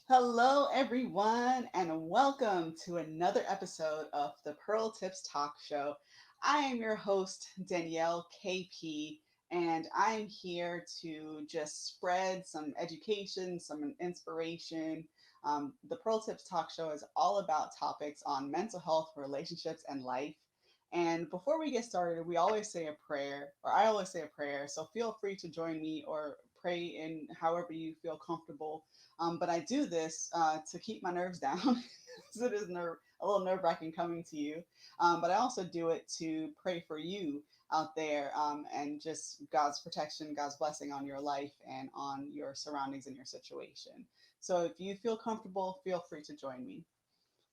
Hello, everyone, and welcome to another episode of the Pearl Tips Talk Show. I am your host, Danielle KP, and I'm here to just spread some education, some inspiration. The Pearl Tips Talk Show is all about topics on mental health, relationships, and life. And before we get started, we always say a prayer, or I always say a prayer. So feel free to join me or pray in however you feel comfortable, but I do this to keep my nerves down, because it is a little nerve wracking coming to you. But I also do it to pray for you out there, and just God's protection, God's blessing on your life and on your surroundings and your situation. So if you feel comfortable, feel free to join me.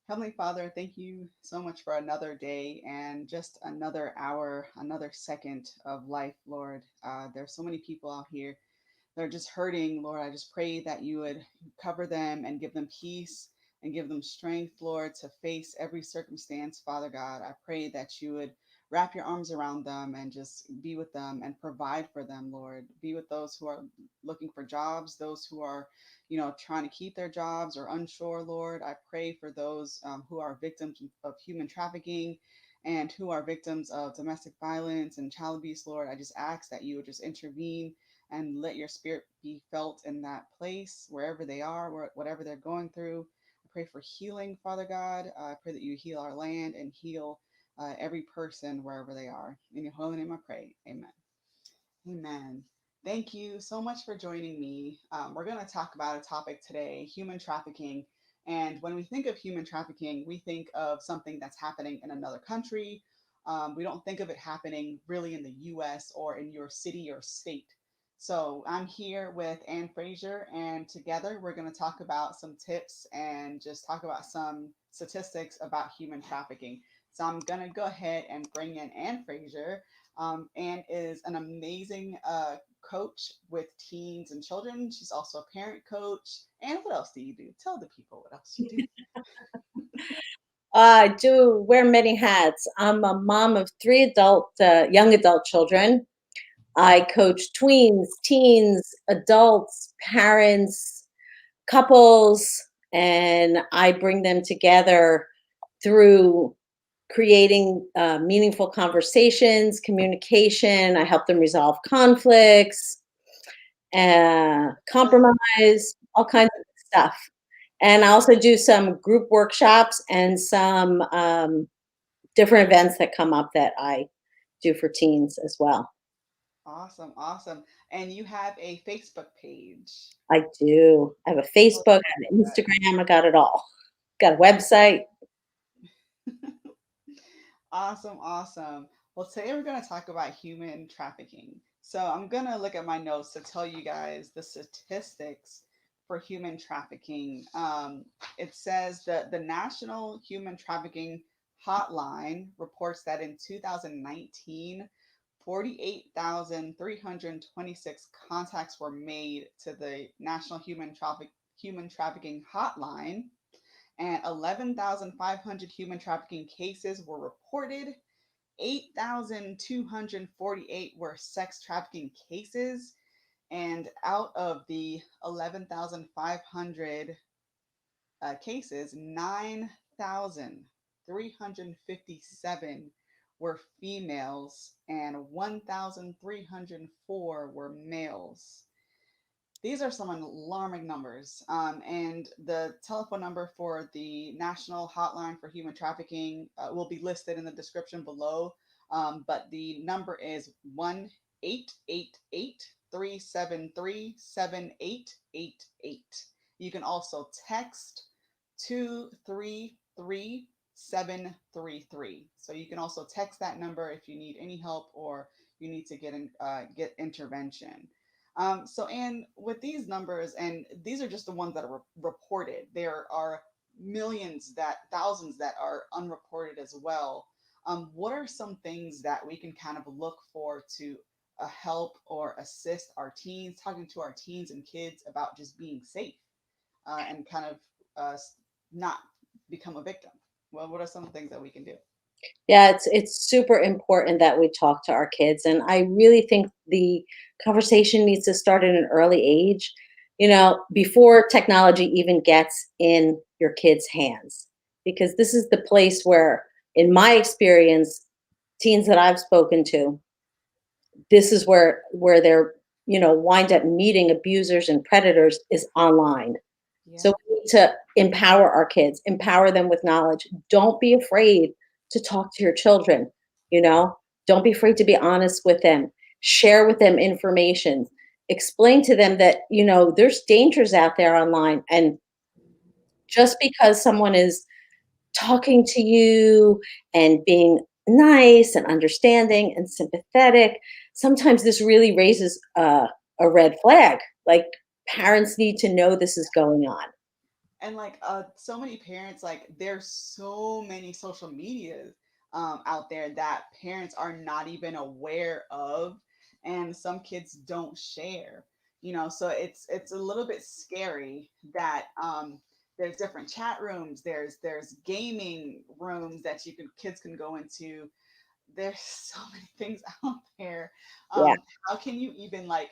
Heavenly Father, thank you so much for another day and just another hour, another second of life, Lord. There's so many people out here, they're just hurting, Lord. I just pray that you would cover them and give them peace and give them strength, Lord, to face every circumstance, Father God. I pray that you would wrap your arms around them and just be with them and provide for them, Lord. Be with those who are looking for jobs, those who are, trying to keep their jobs or unsure, Lord. I pray for those who are victims of human trafficking and who are victims of domestic violence and child abuse, Lord. I just ask that you would just intervene and let your spirit be felt in that place, wherever they are, whatever they're going through. I pray for healing, Father God. I pray that you heal our land and heal every person wherever they are. In your holy name I pray. Amen. Amen. Thank you so much for joining me. We're going to talk about a topic today, human trafficking. And when we think of human trafficking, we think of something that's happening in another country. We don't think of it happening really in the US or in your city or state. So I'm here with Ann Fraser, and together we're going to talk about some tips and just talk about some statistics about human trafficking. So I'm going to go ahead and bring in Ann Fraser. Anne is an amazing coach with teens and children. She's also a parent coach. And what else do you do? Tell the people what else you do. I do wear many hats. I'm a mom of three young adult children. I coach tweens, teens, adults, parents, couples, and I bring them together through creating meaningful conversations, communication. I help them resolve conflicts, Well, compromise, all kinds of stuff. And I also do some group workshops and some different events that come up that I do for teens as well. awesome, awesome. And you have a Facebook page. I do. I have a Tell Facebook, us I have about an Instagram, I got it all. Got a website. that. Awesome, awesome. Well, today we're going to talk about human trafficking. So I'm going to look at my notes to tell you guys the statistics for human trafficking. It says that the National Human Trafficking Hotline reports that in 2019, 48,326 contacts were made to the National Human Trafficking Hotline, and 11,500 human trafficking cases were reported. 8,248 were sex trafficking cases, and out of the 11,500 cases, 9,357 were females and 1,304 were males. These are some alarming numbers. And the telephone number for the National Hotline for Human Trafficking will be listed in the description below. But the number is 1-888-373-7888. You can also text 233-733. So you can also text that number if you need any help or you need to get intervention. And with these numbers, and these are just the ones that are reported, there are millions, thousands that are unreported as well. What are some things that we can kind of look for to help or assist our teens, talking to our teens and kids about just being safe and kind of not become a victim? Well, what are some things that we can do? Yeah, it's super important that we talk to our kids, and I really think the conversation needs to start at an early age. before technology even gets in your kids' hands. Because this is the place where, in my experience, teens that I've spoken to, this is where they're, wind up meeting abusers and predators is online. So Yeah. we need to empower our kids, empower them with knowledge. Don't be afraid to talk to your children, you know? Don't be afraid to be honest with them. Share with them information. Explain to them that, there's dangers out there online. And just because someone is talking to you and being nice and understanding and sympathetic, sometimes this really raises a red flag. Like, parents need to know this is going on. And like so many parents, like there's so many social medias out there that parents are not even aware of, and some kids don't share, so it's a little bit scary that there's different chat rooms, there's gaming rooms that kids can go into. There's so many things out there. Yeah. How can you even like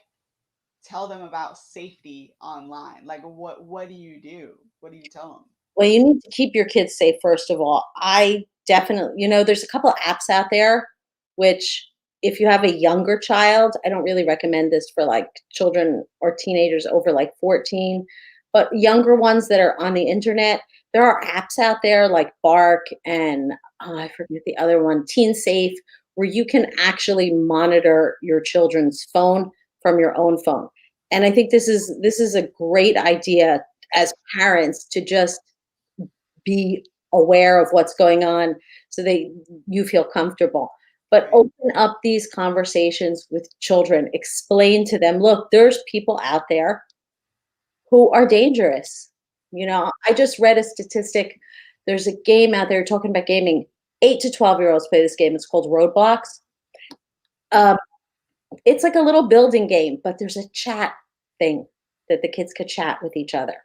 tell them about safety online? Like what do you do? What do you tell them? Well, you need to keep your kids safe, first of all. I definitely, there's a couple of apps out there, which, if you have a younger child, I don't really recommend this for like children or teenagers over like 14, but younger ones that are on the internet, there are apps out there like Bark and, oh, I forget the other one, Teen Safe, where you can actually monitor your children's phone from your own phone. And I think this is a great idea as parents to just be aware of what's going on, so they you feel comfortable. But Right. open up these conversations with children. Explain to them, look, there's people out there who are dangerous. I just read a statistic. There's a game out there talking about gaming. 8 to 12-year-olds play this game. It's called Roadblocks. Um, it's like a little building game, but there's a chat thing that the kids could chat with each other.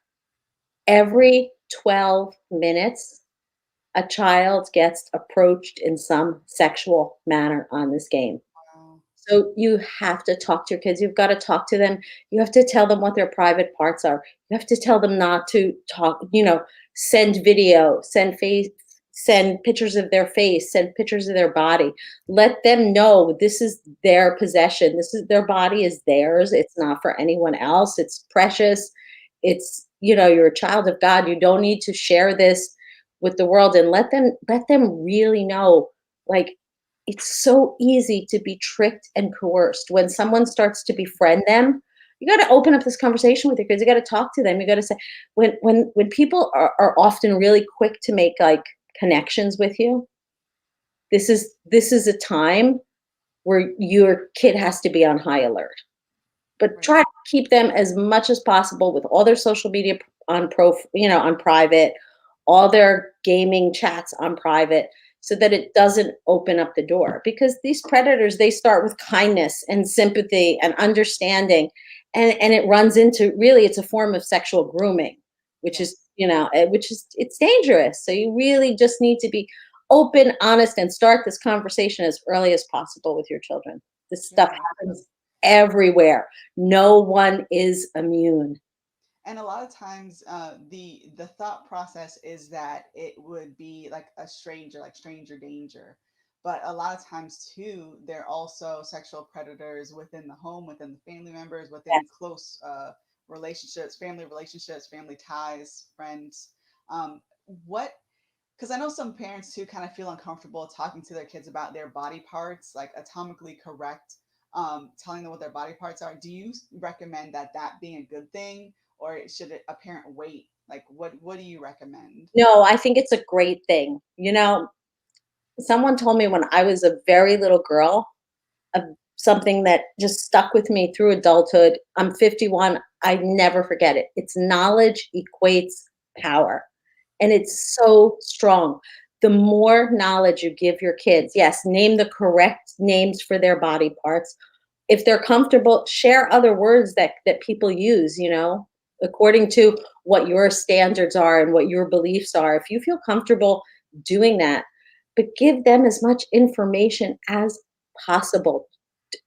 Every 12 minutes, a child gets approached in some sexual manner on this game. Wow. So you have to talk to your kids. You've got to talk to them. You have to tell them what their private parts are. You have to tell them not to talk, send video, send pictures of their face, send pictures of their body. Let them know this is their possession. This is their body is theirs. It's not for anyone else. It's precious. You're a child of God. You don't need to share this with the world, and let them really know, like, it's so easy to be tricked and coerced. When someone starts to befriend them, you got to open up this conversation with your kids. You got to talk to them. You got to say, when people are often really quick to make like connections with you, this is a time where your kid has to be on high alert. But try Right. to keep them as much as possible with all their social media on private, all their gaming chats on private, so that it doesn't open up the door. Because these predators, they start with kindness and sympathy and understanding, and it runs into, really, it's a form of sexual grooming, which is, Yes. it's dangerous. So you really just need to be open, honest, and start this conversation as early as possible with your children. This stuff Yeah. happens everywhere. No one is immune. And a lot of times, the thought process is that it would be like a stranger, like stranger danger. But a lot of times too, they're also sexual predators within the home, within the family members, within Yes. close relationships, family ties, friends. Um, what Because I know some parents too kind of feel uncomfortable talking to their kids about their body parts, like atomically correct, telling them what their body parts are. Do you recommend that being a good thing, or should a parent wait? Like, what do you recommend? No, I think it's a great thing. Someone told me when I was a very little girl, of something that just stuck with me through adulthood. I'm 51. I never forget it. It's knowledge equates power. And it's so strong. The more knowledge you give your kids, yes, name the correct names for their body parts. If they're comfortable, share other words that people use, according to what your standards are and what your beliefs are. If you feel comfortable doing that, but give them as much information as possible.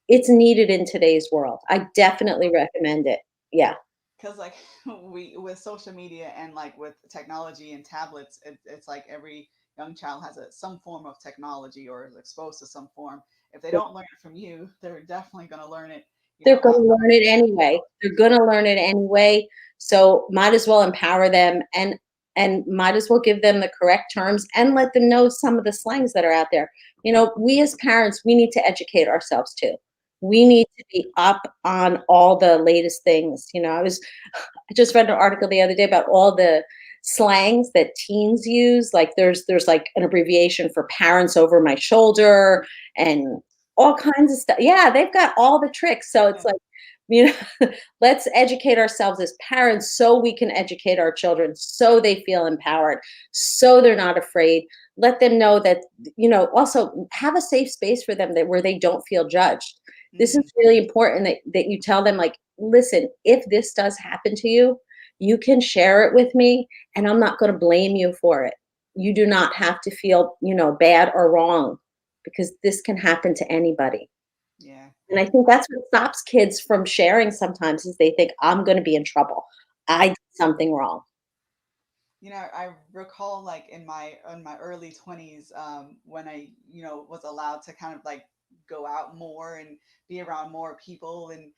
It's needed in today's world. I definitely recommend it. Yeah. because like we with social media and like with technology and tablets, it's like every young child has some form of technology or is exposed to some form. If they don't learn it from you, they're definitely going to learn it, They're gonna learn it elsewhere in the anyway. world. They're gonna learn it anyway, so might as well empower them and might as well give them the correct terms and let them know some of the slangs that are out there. We as parents, we need to educate ourselves too. We need to be up on all the latest things. I just read an article the other day about all the slangs that teens use. Like there's like an abbreviation for parents over my shoulder and all kinds of stuff. Yeah, they've got all the tricks. So it's Yeah. like, you know, let's educate ourselves as parents so we can educate our children so they feel empowered, so they're not afraid. Let them know that, also have a safe space for them that where they don't feel judged. This is Hmm. really important that you tell them, like, listen, if this does happen to you, you can share it with me and I'm not going to blame you for it. You do not have to feel, bad or wrong because this can happen to anybody. Yeah. And I think that's what stops kids from sharing sometimes is they think I'm going to be in trouble. I did something wrong. I recall like in my early 20s, when I, was allowed to kind of like go out more and be around more people and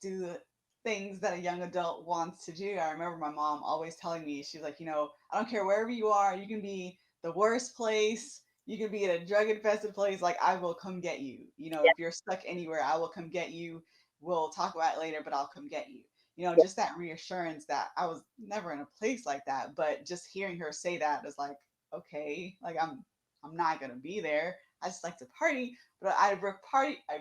do the things that a young adult wants to do. I remember my mom always telling me, she's like, I don't care wherever you are, you can be the worst place, you can be in a drug infested place, like I will come get you. Yeah, If you're stuck anywhere, I will come get you. We'll talk about it later, but I'll come get you. yeah. Just that reassurance that I was never in a place like that. But just hearing her say that is like, okay, like I'm not gonna be there. I just like to party, but I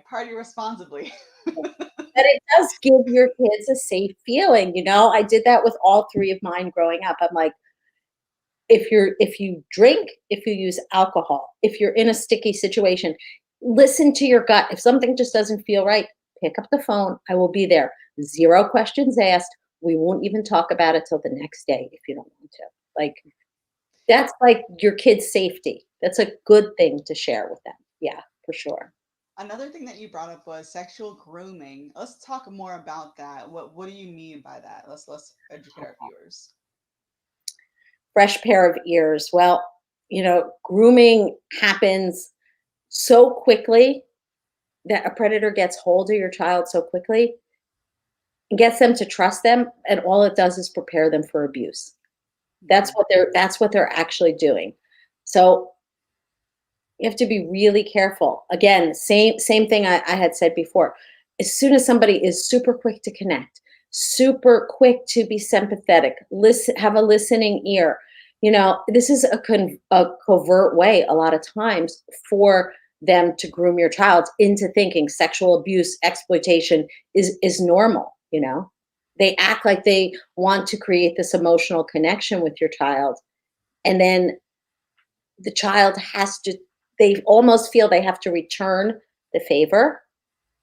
party responsibly. But it does give your kids a safe feeling. I did that with all three of mine growing up. I'm like, if you drink, if you use alcohol, if you're in a sticky situation, listen to your gut. If something just doesn't feel right, pick up the phone. I will be there. Zero questions asked. We won't even talk about it till the next day if you don't want to. Like that's like your kid's safety. That's a good thing to share with them. Yeah, for sure. Another thing that you brought up was sexual grooming. Let's talk more about that. What do you mean by that? Let's educate our viewers. Fresh pair of ears. Well, grooming happens so quickly that a predator gets hold of your child so quickly and gets them to trust them, and all it does is prepare them for abuse. That's Hmm. what they're actually doing. So you have to be really careful. Again, same thing I had said before. As soon as somebody is super quick to connect, super quick to be sympathetic, listen, have a listening ear. This is a covert way a lot of times for them to groom your child into thinking sexual abuse, exploitation is normal. They act like they want to create this emotional connection with your child, and then the child has to they almost feel they have to return the favor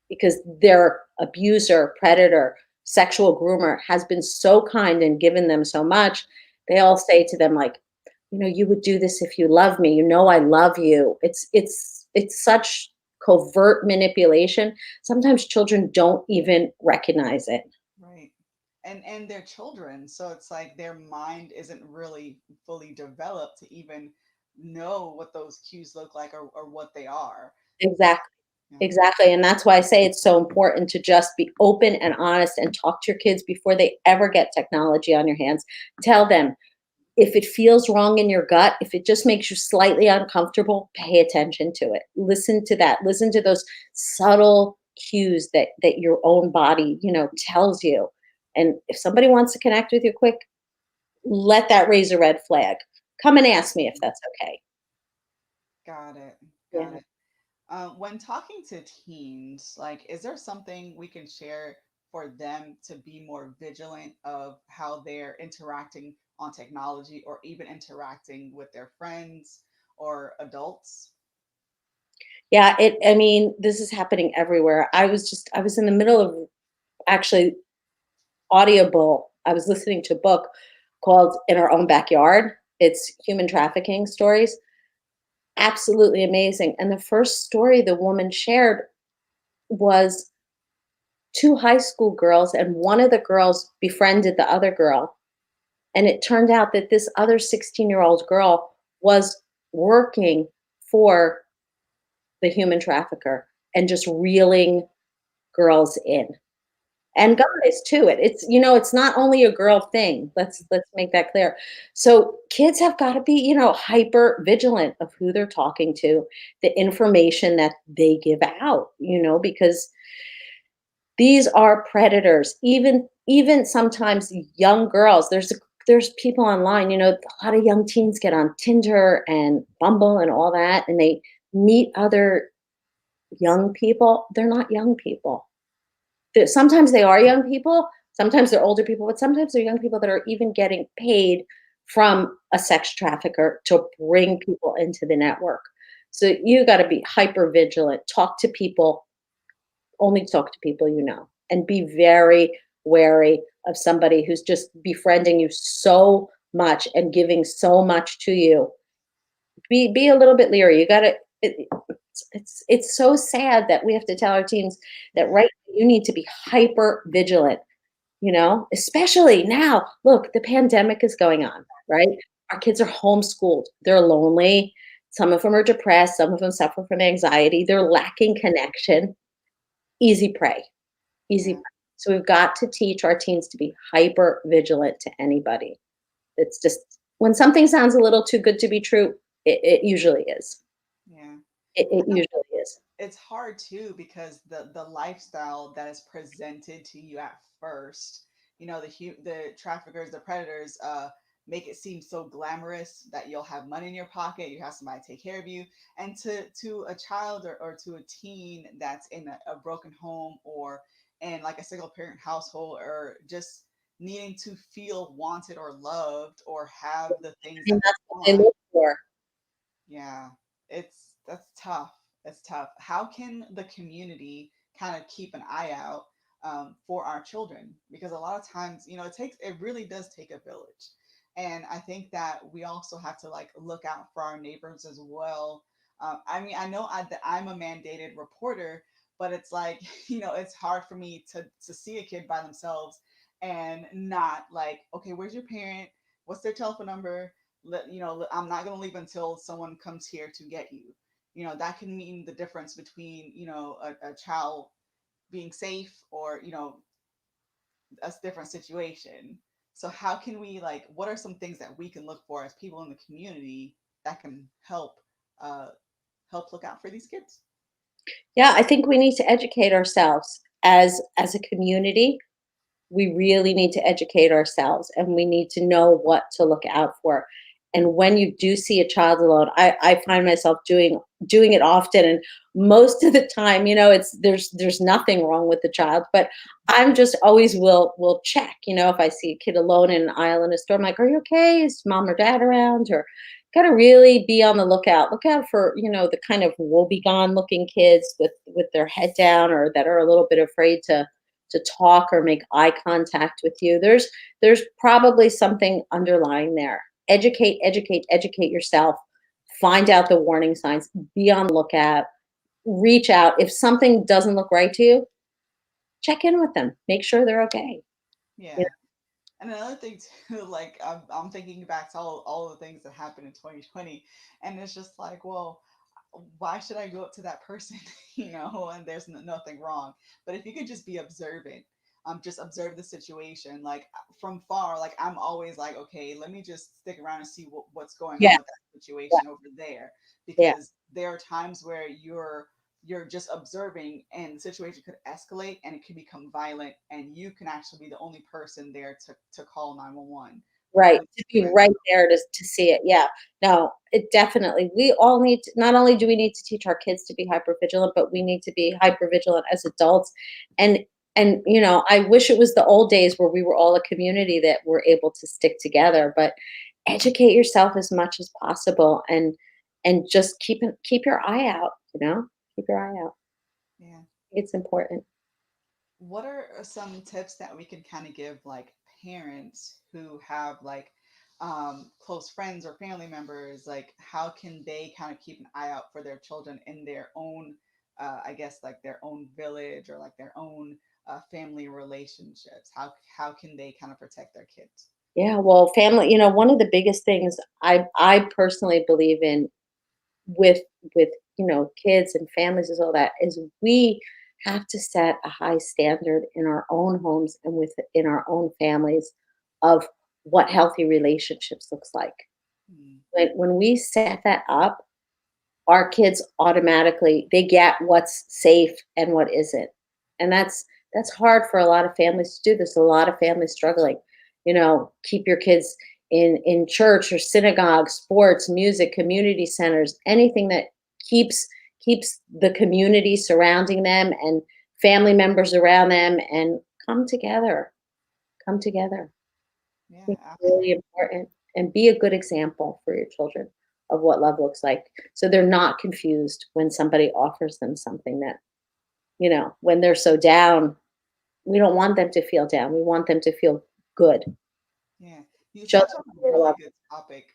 because their abuser, predator, sexual groomer has been so kind and given them so much. They all say to them like, you would do this if you love me. I love you. It's such covert manipulation. Sometimes children don't even recognize it. Right. And they're children, so it's like their mind isn't really fully developed to even know what those cues look like or what they are. So, Exactly. yeah. Exactly. And that's why I say it's so important to just be open and honest and talk to your kids before they ever get technology on your hands. Tell them if it feels wrong in your gut, if it just makes you slightly uncomfortable, pay attention to it. Listen to that. Listen to those subtle cues that your own body, tells you. And if somebody wants to connect with you quick, let that raise a red flag. Come and ask me if that's okay. Got it. Got Yeah. it. When talking to teens, like, is there something we can share for them to be more vigilant of how they're interacting on technology or even interacting with their friends or adults? Yeah, I mean, this is happening everywhere. I was in the middle of actually audible. I was listening to a book called In Our Own Backyard. It's human trafficking stories. Absolutely amazing. And the first story the woman shared was two high school girls, and one of the girls befriended the other girl. And it turned out that this other 16-year-old girl was working for the human trafficker and just reeling girls in. And Yeah. guys too. It's not only a girl thing. Let's make that clear. So kids have got to be, hyper vigilant of who they're talking to, the information that they give out, because these are predators. Even sometimes young girls. There's people online, a lot of young teens get on Tinder and Bumble and all that, and they meet other young people. They're not young people. Sometimes they are young people, sometimes they're older people, but sometimes they're young people that are even getting paid from a sex trafficker to bring people into the network. So you got to be hyper vigilant. Talk to people, only talk to people you know, and be very wary of somebody who's just befriending you so much and giving so much to you. Be a little bit leery. You got to. It's so sad that we have to tell our teens that Yeah. right you need to be hyper vigilant, especially now. Look, the pandemic is going on, right? Our kids are homeschooled. They're lonely. Some of them are depressed. Some of them suffer from anxiety. They're lacking connection. Easy prey. Easy Yeah. prey. So we've got to teach our teens to be hyper vigilant to anybody. It's just when something sounds a little too good to be true, it usually is. Yeah. It usually is. It's hard too because the lifestyle that is presented to you at first, the traffickers, the predators, make it seem so glamorous that you'll have money in your pocket, you have somebody take care of you, and to a child or to a teen that's in a broken home or in like a single parent household or just needing to feel wanted or loved or have the things And that they that's what they want. look for. Yeah, that's tough. It's tough. How can the community kind of keep an eye out for our children? Because a lot of times, it really does take a village, and I think that we also have to like look out for our neighbors as well. I mean, I know that I'm a mandated reporter, but it's like it's hard for me to see a kid by themselves and not like, okay, where's your parent? What's their telephone number? I'm not going to leave until someone comes here to get you. That can mean the difference between a child being safe or a different situation. So how can we like what are some things that we can look for as people in the community that can uh help look out for these kids? Yeah, I think we need to educate ourselves as a community. We really need to educate ourselves, and we need to know what to look out for. And when you do see a child alone, I find myself doing it often, and most of the time, it's there's nothing wrong with the child, but I'm just always will check. If I see a kid alone in an aisle in a store, I'm like, "Are you okay? Is mom or dad around?" Or got to really be on the lookout. Look out for the kind of woebegone looking kids with their head down, or that are a little bit afraid to talk or make eye contact with you. There's probably something underlying there. Educate yourself. Find out the warning signs. Be on the lookout. Reach out. If something doesn't look right to you, check in with them. Make sure they're okay. You Yeah. And another thing too, like I'm thinking back to all the things that happened in 2020, and it's just like, well, why should I go up to that person, and there's nothing wrong. But if you could just be observant, just observe the situation, like from far, like I'm always like, okay, let me just stick around and see what's going yeah, on with that situation over there, yeah, because there are times where you're just observing and the situation could escalate and it can become violent and you can actually be the only person there to call 911 or right. police To to be answer. right there to see it. Yeah. No, it definitely. We all need to, not only do we need to teach our kids to be hyper vigilant, but we need to be hyper vigilant as adults. And I wish it was the old days where we were all a community that were able to stick together. But educate yourself as much as possible, and just keep your eye out. Keep your eye out. Yeah. It's important. What are some tips that we can kind of give like parents who have like close friends or family members? Like, how can they kind of keep an eye out for their children in their own, I guess, like their own village or like their own family relationships? How can they kind of protect their kids? Yeah, well, family, one of the biggest things I personally believe in with with kids and families is all that is we have to set a high standard in our own homes and within our own families of what healthy relationships looks like. Mm, When we set that up, our kids automatically they get what's safe and what isn't. And that's hard for a lot of families to do. There's a lot of families struggling. Keep your kids in church or synagogue, sports, music, community centers, anything that keeps keeps the community surrounding them and family members around them and come together. Come together. I yeah, think it's really absolutely. important and be a good example for your children of what love looks like. So they're not confused when somebody offers them something that, when they're so down, we don't want them to feel down. We want them to feel good. Yeah, you Show touch them on a real really love. good topic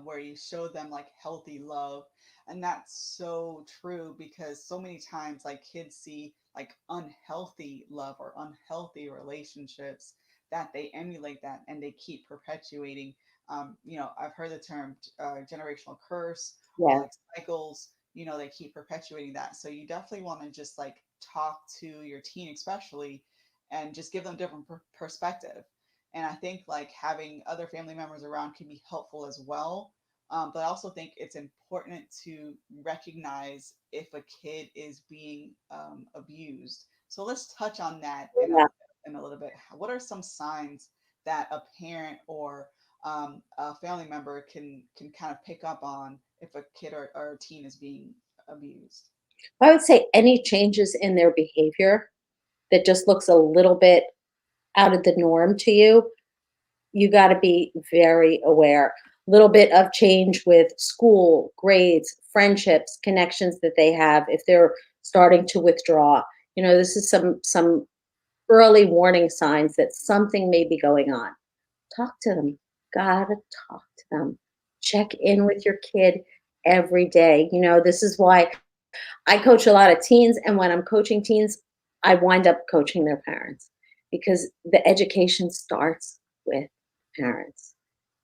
where you show them like healthy love, and that's so true because so many times like kids see like unhealthy love or unhealthy relationships that they emulate that and they keep perpetuating. I've heard the term generational curse or Yeah. like cycles. They keep perpetuating that. So you definitely want to just like talk to your teen, especially, and just give them different perspective. And I think like having other family members around can be helpful as well. But I also think it's important to recognize if a kid is being abused. So let's touch on that Yeah. in a little bit. What are some signs that a parent or a family member can kind of pick up on if a kid or a teen is being abused? I would say any changes in their behavior that just looks a little bit out of the norm to you, you got to be very aware. Little bit of change with school, grades, friendships, connections that they have if they're starting to withdraw. This is some early warning signs that something may be going on. Talk to them. Gotta talk to them. Check in with your kid every day. This is why I coach a lot of teens, and when I'm coaching teens, I wind up coaching their parents because the education starts with parents.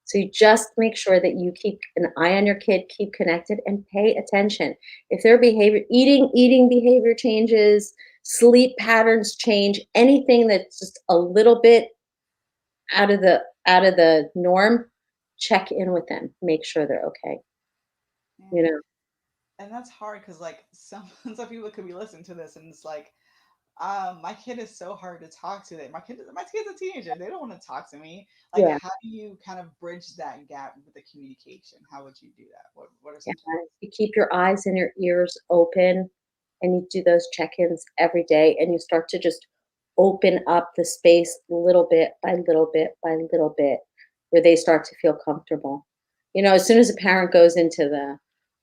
So you just make sure that you keep an eye on your kid, keep connected, and pay attention. If their behavior, eating behavior changes, sleep patterns change, anything that's just a little bit out of the norm, check in with them, make sure they're okay. You Yeah. know, And that's hard because like some some people could be listening to this and it's like, my kid is so hard to talk to. That my kid's a teenager. They don't want to talk to me. Like, yeah. how do you kind of bridge that gap with the communication? How would you do that? What are Yeah, some tips? you keep your eyes and your ears open and you do those check-ins every day and you start to just open up the space little bit by little bit by little bit where they start to feel comfortable. As soon as a parent goes into the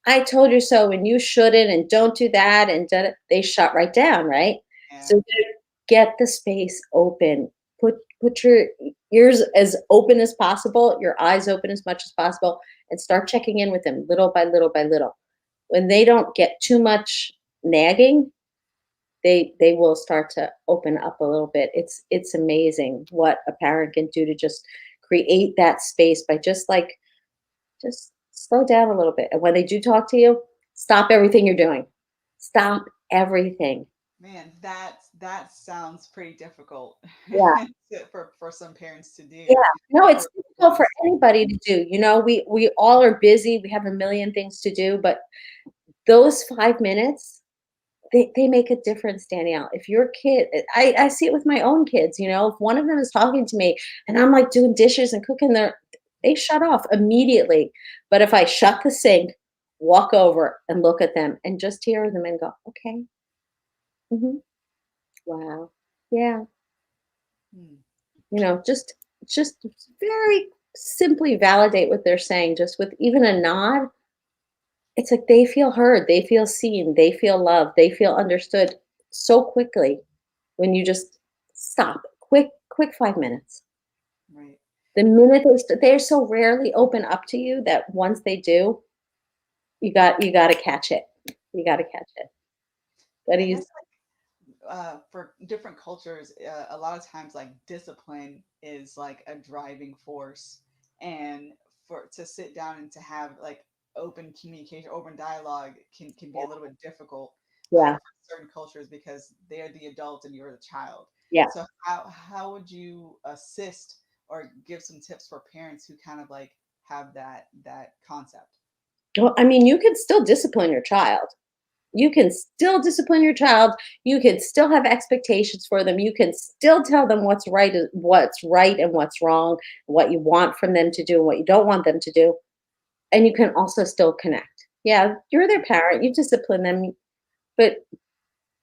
I told you so and you shouldn't and don't do that and they shut right down, right? So Yeah, get the space open. Put your ears as open as possible, your eyes open as much as possible, and start checking in with them little by little by little. When they don't get too much nagging, they will start to open up a little bit. It's amazing what a parent can do to just create that space by just slow down a little bit. And when they do talk to you, stop everything you're doing. Stop everything. man, that sounds pretty difficult Yeah. for some parents to Yeah. do. No, Like it's for difficult to for anybody to do. We all are busy. We have a million things to do, but those 5 minutes, they make a difference, Danielle. If your kid, I see it with my own kids. If one of them is talking to me and I'm like doing dishes and cooking, they shut off immediately. But if I shut the sink, walk over and look at them and just hear them and go, okay, hmm wow, yeah, Hmm, just very simply validate what they're saying, just with even a nod. It's like they feel heard, they feel seen, they feel loved, they feel understood so quickly when you just stop. Quick 5 minutes. right. The minute they're so rarely open up to you that once they do, you got to catch it. You got to catch it. Got to I use. guess for different cultures, a lot of times like discipline is like a driving force, and for to sit down and to have like open communication, open dialogue can be a little bit difficult Yeah. for certain cultures because they're the adult and you're the child. Yeah. So how would you assist or give some tips for parents who kind of like have that concept? Well, I mean, you can still discipline your child. You can still discipline your child. You can still have expectations for them. You can still tell them what's right and what's wrong, what you want from them to do and what you don't want them to do. And you can also still connect. Yeah, you're their parent. You discipline them, but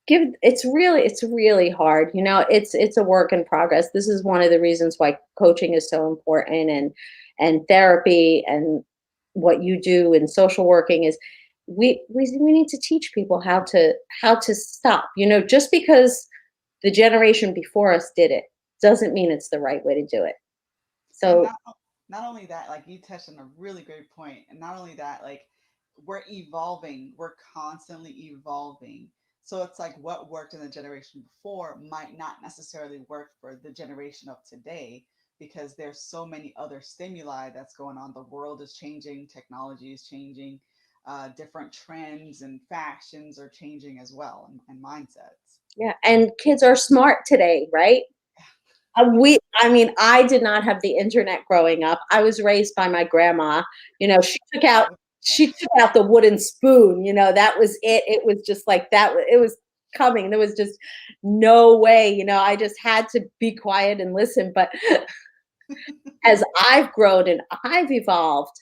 give it's really hard. It's a work in progress. This is one of the reasons why coaching is so important, and therapy, and what you do in social working is we need to teach people how to stop. Just because the generation before us did it doesn't mean it's the right way to do it. And So not only that, like you touched on a really great point, and not only that, like we're evolving, we're constantly evolving. So it's like what worked in the generation before might not necessarily work for the generation of today because there's so many other stimuli that's going on. The world is changing, technology is changing, different trends and fashions are changing as well, and mindsets. yeah, and kids are smart today, right? I mean, I did not have the internet growing up. I was raised by my grandma. You know, she took out she took out the wooden spoon. That was it. It was just like that. It was coming. There was just no way. I just had to be quiet and listen. But as I've grown and I've evolved,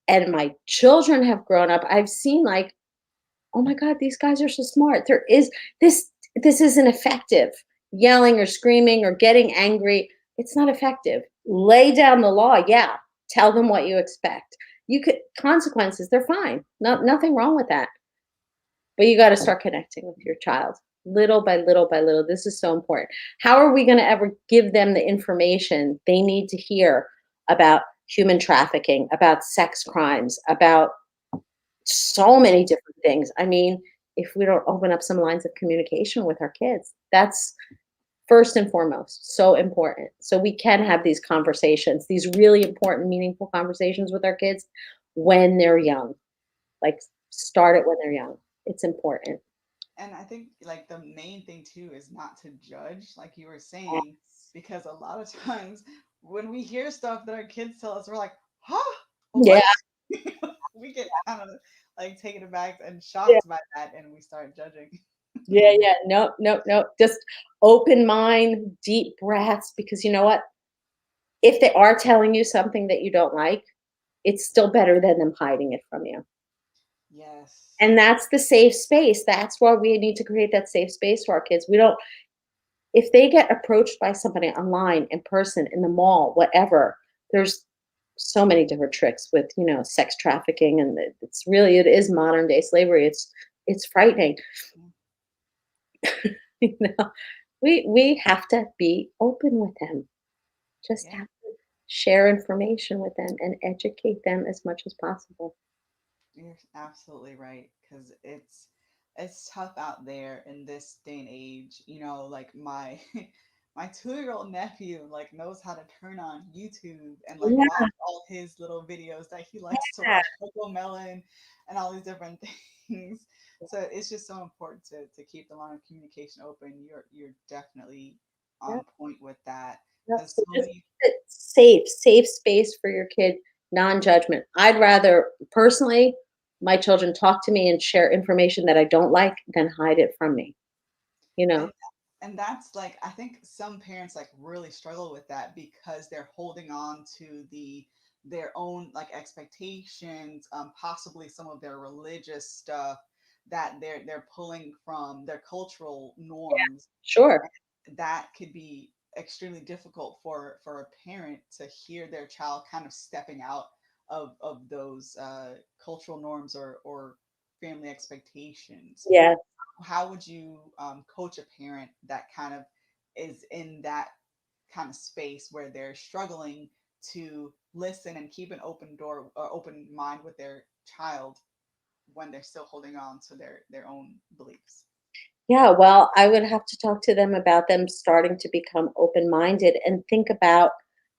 and my children have grown up, I've seen, like, oh my God, these guys are so smart. This this isn't effective. Yelling or screaming or getting angry, it's not effective. Lay down the law, yeah. Tell them what you expect. You could consequences, they're fine. Nothing wrong with that. But you got to start connecting with your child little by little by little. This is so important. How are we going to ever give them the information they need to hear about human trafficking, about sex crimes, about so many different things? I mean, if we don't open up some lines of communication with our kids, that's first and foremost so important. So we can have these conversations, these really important, meaningful conversations with our kids when they're young. Like, start it when they're young. It's important. And I think like the main thing too is not to judge, like you were saying, because a lot of times when we hear stuff that our kids tell us, we're like, huh, Yeah, what? We get kind of like taken aback and yeah, shocked by that, and we start judging. yeah, yeah. No, no, no. Just open mind, deep breaths, because you know what? If they are telling you something that you don't like, it's still better than them hiding it from you. Yes. And that's the safe space. That's why we need to create that safe space for our kids. We don't If they get approached by somebody online, in person, in the mall, whatever, there's so many different tricks with, sex trafficking, and it is modern day slavery. It's frightening. Mm. You know, we have to be open with them. Just Yeah. have to share information with them and educate them as much as possible. You're absolutely right because it's tough out there in this day and age. Like my my 2-year-old nephew like knows how to turn on YouTube and like Yeah, watch all his little videos that he likes to watch, Coco Melon and all these different things. So it's just so important to keep the line of communication open. You're definitely yeah. on point with that Yep, because so so just many. keep it safe space for your kid, non-judgment. I'd rather personally, my children talk to me and share information that I don't like than hide it from me, you know? And that's like I think some parents like really struggle with that because they're holding on to their own like expectations, possibly some of their religious stuff that they're pulling from their cultural norms. Sure. That could be extremely difficult for a parent to hear their child kind of stepping out of those cultural norms or family expectations. Yeah. How would you coach a parent that kind of is in that kind of space where they're struggling to listen and keep an open door or open mind with their child when they're still holding on to their own beliefs? Yeah, well, I would have to talk to them about them starting to become open-minded and think about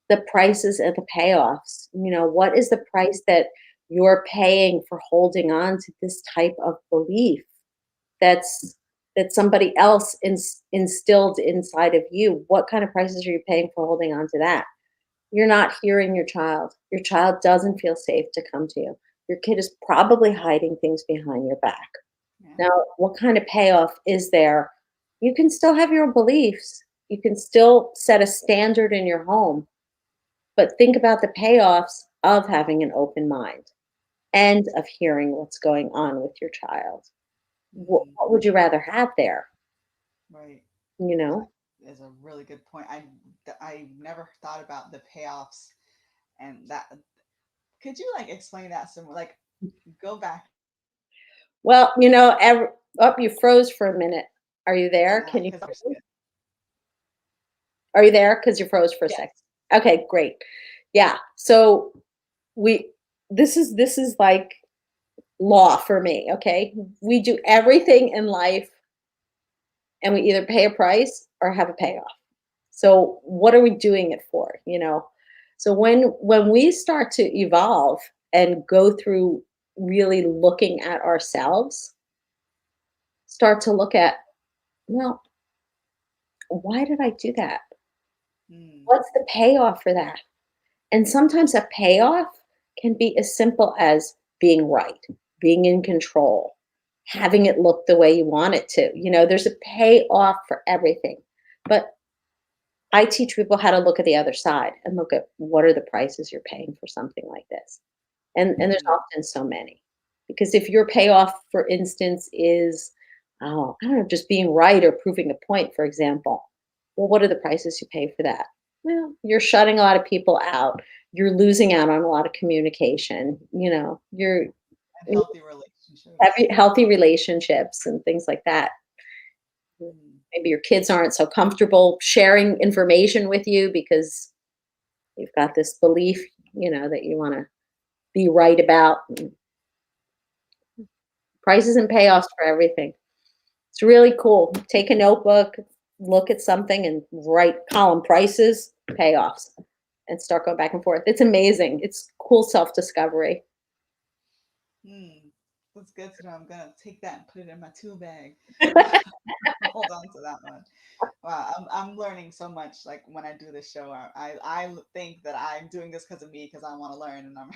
the prices and the payoffs. What is the price that you're paying for holding on to this type of belief that's that somebody else instilled inside of you? What kind of prices are you paying for holding on to that? You're not hearing your child. Your child doesn't feel safe to come to you. Your kid is probably hiding things behind your back. Yeah. Now, what kind of payoff is there? You can still have your beliefs. You can still set a standard in your home, but think about the payoffs of having an open mind and of hearing what's going on with your child. Hmm. What would you rather have there? Right. You That know? is a really good point. I never thought about the payoffs and that. Could you like explain that some like go back Well, you froze for a minute. Are you there? on that Can you because hear me? Are you there? Because you froze for a yes. second. Okay, great. Yeah. So we this is like law for me, okay? We do everything in life and we either pay a price or have a payoff. So what are we doing it for? So when we start to evolve and go through really looking at ourselves, start to look at, well, why did I do that? Mm, What's the payoff for that? And sometimes a payoff can be as simple as being right, being in control, having it look the way you want it to. There's a payoff for everything. But I teach people how to look at the other side and look at what are the prices you're paying for something like this. And there's mm, often so many. Because if your payoff, for instance, is, oh, I don't know, just being right or proving a point, for example, well, what are the prices you pay for that? Well, you're shutting a lot of people out. You're losing out on a lot of communication. and You healthy have relationships. healthy relationships and things like that. Mm, Maybe your kids aren't so comfortable sharing information with you because you've got this belief, that you want to be right about. Prices and payoffs for everything. It's really cool. Take a notebook, look at something, and write column prices, payoffs, and start going back and forth. It's amazing. It's cool self discovery. mm. That's good to know. I'm gonna take that and put it in my tool bag. Hold on to that one. Wow, I'm learning so much. Like when I do this show, I think that I'm doing this because of me because I want to learn, and I'm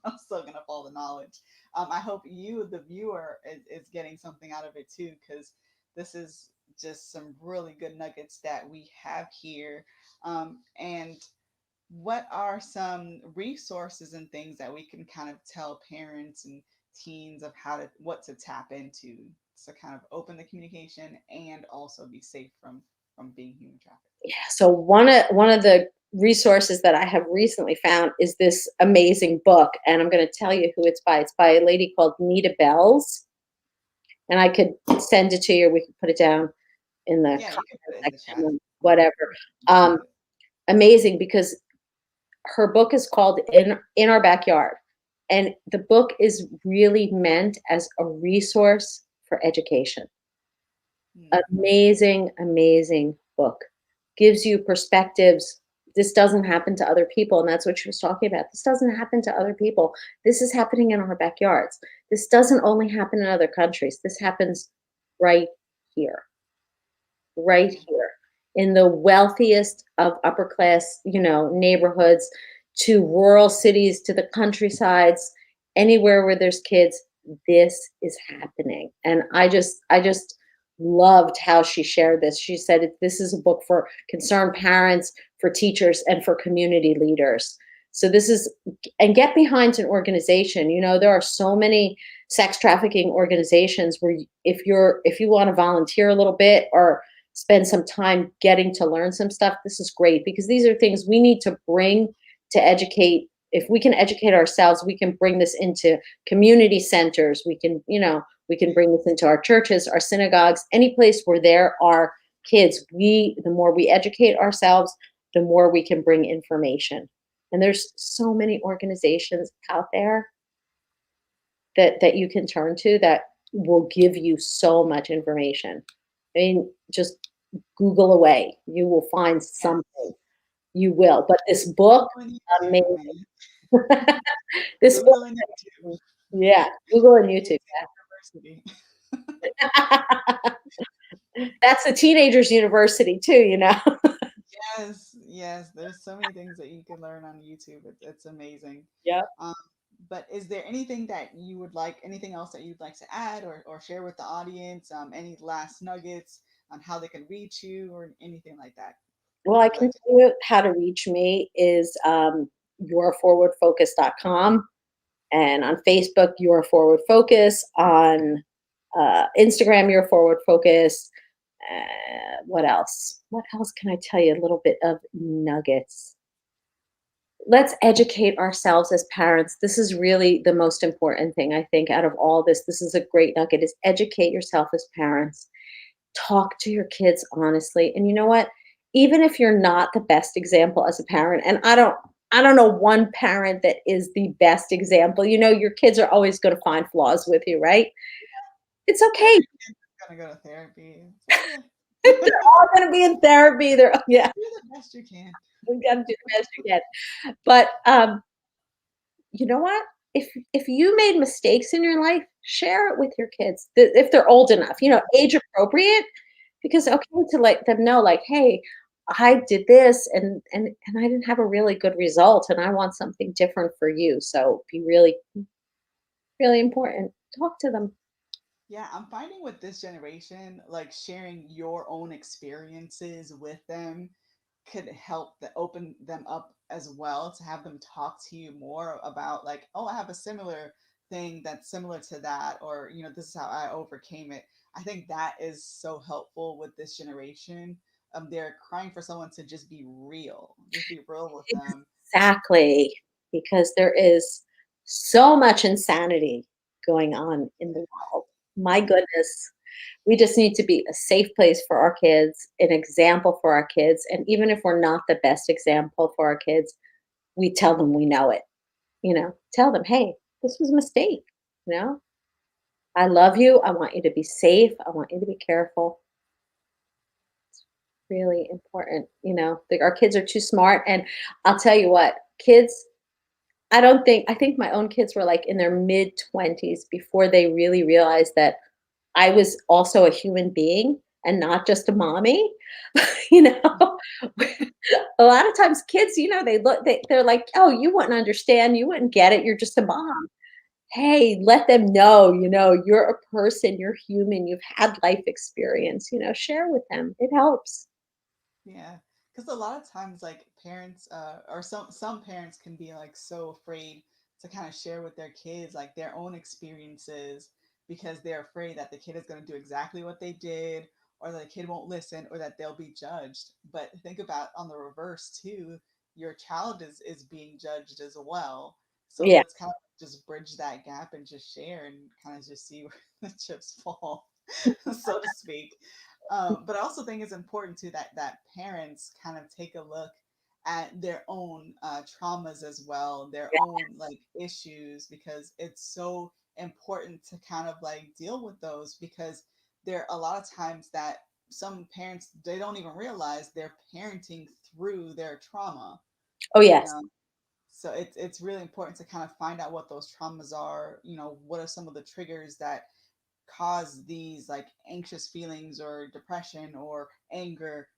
I'm still gonna follow the knowledge. I hope you, the viewer, is getting something out of it too, because this is just some really good nuggets that we have here. And what are some resources and things that we can kind of tell parents and teens of what to tap into to kind of open the communication and also be safe from being human trafficked? Yeah. So one of the resources that I have recently found is this amazing book, and I'm going to tell you who it's by. It's by a lady called Nita Bells, and I could send it to you. We could put it down in the Yeah, you can put comment it in the section, chat. or I'm whatever. appreciate Um, it. Amazing because her book is called In Our Backyard, and the book is really meant as a resource for education. Hmm. Amazing, amazing book. Gives you perspectives. This doesn't happen to other people, and that's what she was talking about. This doesn't happen to other people. This is happening in our backyards. This doesn't only happen in other countries. This happens right here, right Yeah. here in the wealthiest of upper class, neighborhoods, to rural cities, to the countrysides, anywhere where there's kids. This is happening. And I just loved how she shared this. She said this is a book for concerned parents, for teachers, and for community leaders. So this is, and get behind an organization. There are so many sex trafficking organizations where if you want to volunteer a little bit or spend some time getting to learn some stuff, this is great because these are things we need to bring to educate. If we can educate ourselves, we can bring this into community centers. We can bring this into our churches, our synagogues, any place where there are kids. The more we educate ourselves, the more we can bring information. And there's so many organizations out there that you can turn to that will give you so much information. I mean, just Google away. You will find something. Yes. You will. But this book, Google and YouTube, amazing. man. This book, Google and YouTube. yeah, Google and YouTube. It's university. That's the teenagers' university too, you know. Yes, yes. There's so many things that you can learn on YouTube. It's amazing. Yeah. Um, but is there anything that you would like, anything else that you'd like to add or share with the audience? Any last nuggets on how they can reach you or anything like that Well, I you'd can like to? tell you how to reach me is yourforwardfocus.com, and on Facebook, Your Forward Focus, on Instagram, Your Forward Focus. What else? What else can I tell you? A little bit of nuggets. Let's educate ourselves as parents. This is really the most important thing, I think, out of all this. This is a great nugget, is educate yourself as parents. Talk to your kids honestly. And you know what? Even if you're not the best example as a parent, and I don't know one parent that is the best example. You know, your kids are always going to find flaws with you, right? It's okay. Every kid's gonna go to therapy. It's okay. They're all going to be in therapy. They're yeah, Do the best you can. you got to do the best you can. But you know what? If you made mistakes in your life, share it with your kids if they're old enough. You know, age appropriate, because okay, to let them know, like, hey, I did this and I didn't have a really good result, and I want something different for you. So be really really important. Talk to them. Yeah, I'm finding with this generation, like sharing your own experiences with them could help open them up as well to have them talk to you more about like, oh, I have a similar thing that's similar to that, or this is how I overcame it. I think that is so helpful with this generation. They're crying for someone to just be real with them. Exactly, because there is so much insanity going on in the world. My goodness. We just need to be a safe place for our kids, an example for our kids, and even if we're not the best example for our kids, we tell them we know it, you know? Tell them, "Hey, this was a mistake," you know? "I love you, I want you to be safe, I want you to be careful." Really important, you know? Like, our kids are too smart, and I'll tell you what, kids I think my own kids were, like, in their mid-20s before they really realized that I was also a human being and not just a mommy, you know? A lot of times kids, you know, they're like, "Oh, you wouldn't understand, you wouldn't get it, you're just a mom." Hey, let them know, you know, you're a person, you're human, you've had life experience, you know, share with them. It helps. Yeah, because a lot of times, like parents, or some parents can be like so afraid to kind of share with their kids like their own experiences because they're afraid that the kid is going to do exactly what they did, or that the kid won't listen, or that they'll be judged. But think about on the reverse too, your child is being judged as well. So Yeah. let's kind of just bridge that gap and just share and kind of just see where the chips fall, so to speak. But I also think it's important too that parents kind of take a look at their own traumas as well, their own like issues, because it's so important to kind of like deal with those because there are a lot of times that some parents they don't even realize they're parenting through their trauma, Oh, you yes. know. So it's really important to kind of find out what those traumas are, what are some of the triggers that cause these like anxious feelings or depression or anger,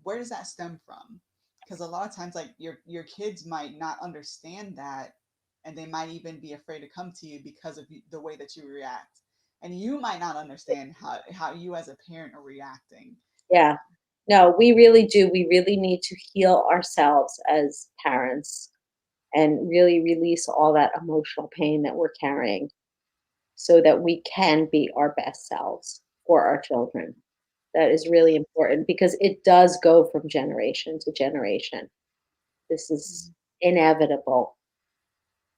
where does that stem from? Because a lot of times like your kids might not understand that, and they might even be afraid to come to you because of the way that you react, and you might not understand how you as a parent are reacting. Yeah. No, we really do. We really need to heal ourselves as parents and really release all that emotional pain that we're carrying so that we can be our best selves for our children. That is really important because it does go from generation to generation. This is Mhm. inevitable.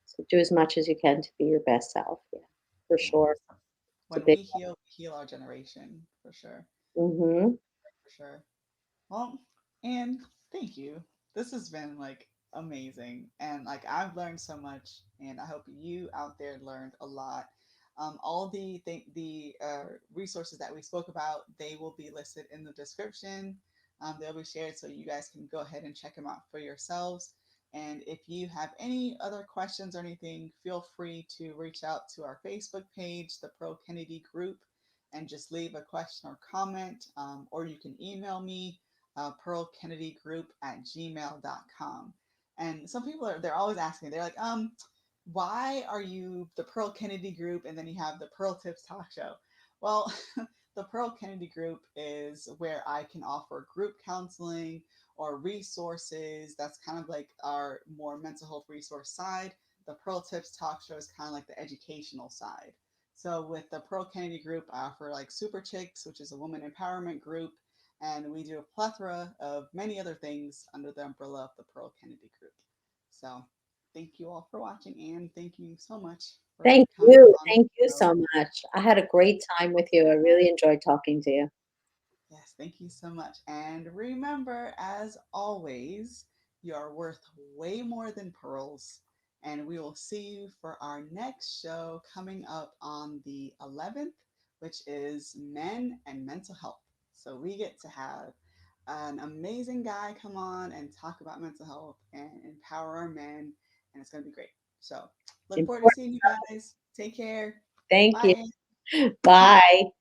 So do as much as you can to be your best self. Yeah, for sure. Yes. It's a When big we heal our generation for sure. one. Hmm. For sure. Well, and thank you. This has been like amazing. And like I've learned so much, and I hope you out there learned a lot. All the resources that we spoke about, they will be listed in the description. They'll be shared so you guys can go ahead and check them out for yourselves. And if you have any other questions or anything, feel free to reach out to our Facebook page, the Pro Kennedy Group, and just leave a question or comment. Or you can email me, pearlkennedygroup@gmail.com. And some people they're always asking, they're like, why are you the Pearl Kennedy Group and then you have the Pearl Tips Talk Show? Well, the Pearl Kennedy Group is where I can offer group counseling or resources. That's kind of like our more mental health resource side. The Pearl Tips Talk Show is kind of like the educational side. So with the Pearl Kennedy Group, I offer like Super Chicks, which is a woman empowerment group, and we do a plethora of many other things under the umbrella of the Pearl Kennedy Group. So thank you all for watching, and thank you so much for Thank coming you. on Thank you the show. so much. I had a great time with you. I really enjoyed talking to you. Yes, thank you so much. And remember, as always, you are worth way more than pearls. And we will see you for our next show coming up on the 11th, which is Men and Mental Health. So we get to have an amazing guy come on and talk about mental health and empower our men. And it's going to be great. So look forward to Important. seeing you guys. Take care. Thank you. Bye. Bye.